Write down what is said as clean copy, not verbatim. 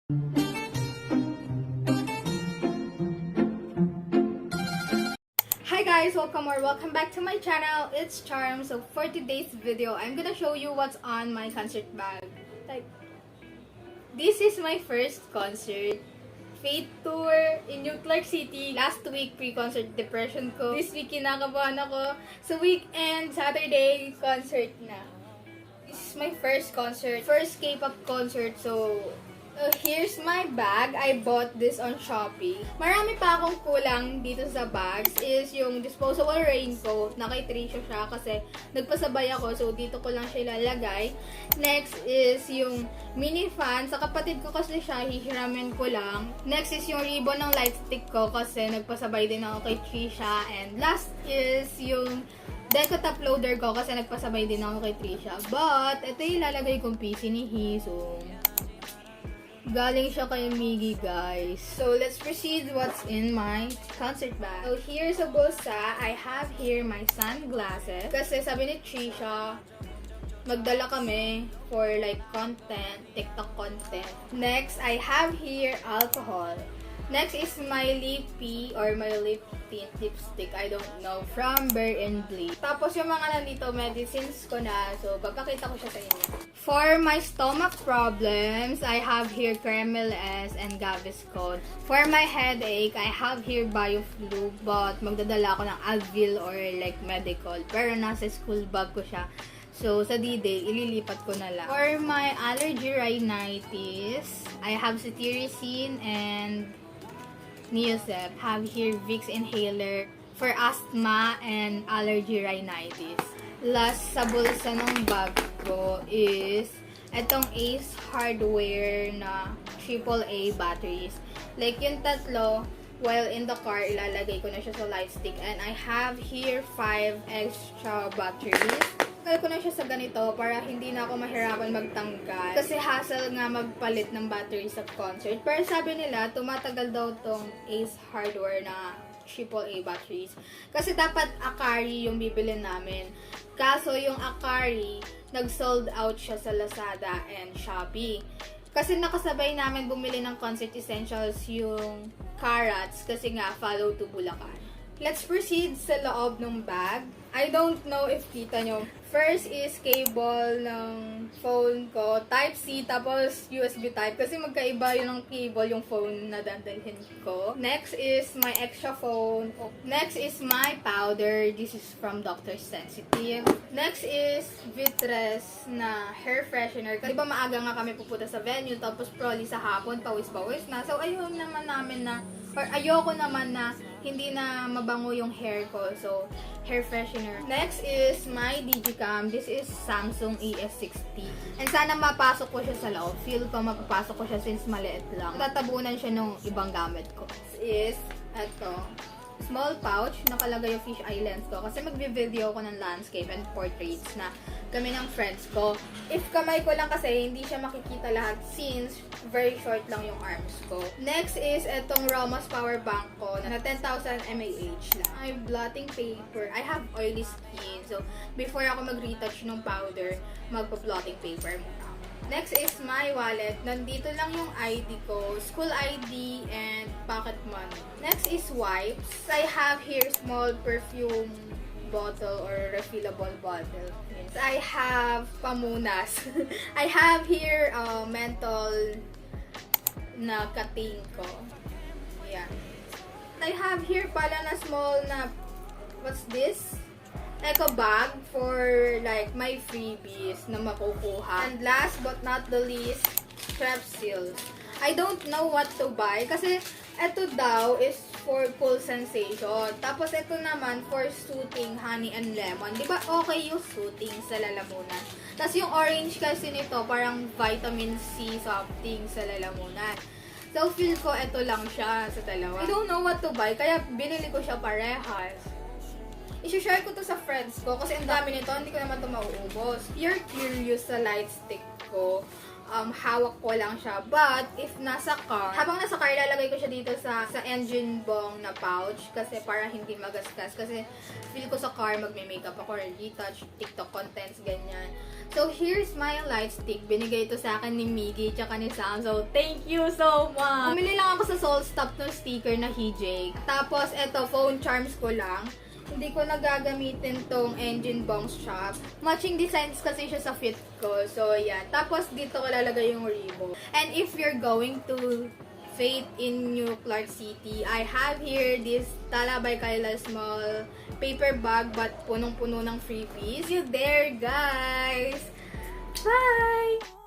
Hi guys, welcome back to my channel. It's Charm. So for today's video, I'm gonna show you what's on my concert bag. Like, this is my first concert. Fate Tour in New Clark City. Last week, pre-concert depression ko. This week, kinakabahan ako. So weekend, Saturday, concert na. This is my first concert. First K-pop concert. So, here's my bag. I bought this on Shopee. Marami pa akong kulang dito sa bags is yung disposable raincoat. Na kay Tricia siya kasi nagpasabay ako. So, dito ko lang siya ilalagay. Next is yung mini fan. Sa kapatid ko kasi siya, hihiramin ko lang. Next is yung ribbon ng light stick ko kasi nagpasabay din ako kay Tricia. And last is yung deco top loader ko kasi nagpasabay din ako kay Tricia. But, ito yung ilalagay kong PC ni Hiso. Galing siya kay Miggy, guys. So, let's proceed what's in my concert bag. So, here's a bulsa. I have here my sunglasses. Kasi sabi ni Tricia, magdala kami for like content, TikTok content. Next, I have here alcohol. Next is my lippy or my lip tint lipstick, I don't know, from Bare and Bleed. Tapos yung mga nandito, medicines ko na. So, papakita ko siya sa inyo. For my stomach problems, I have here Kreml S and Gaviscon. For my headache, I have here BioFlu, but magdadala ako ng Advil or like medical. Pero nasa school bag ko siya. So, sa D-Day, ililipat ko na lang. For my allergy rhinitis, I have cetirizine and Neosep. Have here Vicks inhaler for asthma and allergy rhinitis. Last sa bulsa ng bag ko is etong Ace Hardware na AAA batteries. Like yung tatlo, while in the car, ilalagay ko na siya sa light stick. And I have here 5 extra batteries. Tanggal ko na siya sa ganito para hindi na ako mahirapan magtanggal. Kasi hassle nga magpalit ng battery sa concert. Pero sabi nila, tumatagal daw tong Ace Hardware na AAA batteries. Kasi dapat Akari yung bibili namin. Kaso yung Akari, nag-sold out siya sa Lazada and Shopee. Kasi nakasabay namin bumili ng concert essentials yung Carats kasi nga follow to Bulacan. Let's proceed sa loob ng bag. I don't know if kita nyo. First is cable ng phone ko. Type-C, tapos USB type. Kasi magkaiba yun ng cable yung phone na dadalhin ko. Next is my extra phone. Next is my powder. This is from Dr. Sensitive. Next is Vitres na hair freshener. Kasi diba maaga nga kami pupunta sa venue, tapos probably sa hapon, pawis-pawis na. So, ayoko naman na hindi na mabango yung hair ko. So, hair freshener. Next is my Digicam. This is Samsung ES60. And sana mapasok ko siya sa loob. Feel ko mapapasok ko siya since maliit lang. Tatabunan siya nung ibang gamit ko. This is, eto, small pouch. Nakalagay yung fish eye lens ko. Kasi magbe-video ko ng landscape and portraits na kami ng friends ko. If kamay ko lang kasi, hindi siya makikita lahat since very short lang yung arms ko. Next is etong Romas power bank ko na 10,000 mAh lang. Ay, blotting paper. I have oily skin. So, before ako mag-retouch ng powder, magpa-blotting paper muna. Next is my wallet. Nandito lang yung ID ko, school ID, and pocket money. Next is wipes. I have here small perfume bottle or refillable bottle. Yes. I have pamunas. I have here menthol na kating ko. Ayan. I have here pala na small na, what's this? Eco bag for like my freebies na makukuha. And last but not the least, Strepsils. I don't know what to buy kasi ito daw is for cool sensation. Tapos ito naman for soothing honey and lemon. Di ba okay yung soothing sa lalamunan? Tapos yung orange kasi nito parang vitamin C something sa lalamunan. So feel ko ito lang siya sa dalawa. I don't know what to buy kaya binili ko siya parehas. I-share ko to sa friends ko kasi ang dami nito, hindi ko naman ito mauubos. If you're curious sa light stick ko, hawak ko lang siya. But, if nasa car, habang nasa car, lalagay ko siya dito sa engine bong na pouch kasi para hindi magasgas. Kasi feel ko sa car, magme-makeup ako or retouch, TikTok contents, ganyan. So, here's my light stick. Binigay ito sa akin ni Miggy tsaka ni Sam. So, thank you so much! Bumili lang ako sa Soul Stop ng sticker na Hijake. Tapos, eto, phone charms ko lang. Hindi ko nagagamitin tong Engine Bong Shop. Matching designs kasi siya sa fit ko. So, yan. Tapos, dito ko lalagay yung Rebo. And if you're going to Faith in New Clark City, I have here this Tala by Kyla small paper bag but punong-puno ng freebies. See you there, guys! Bye!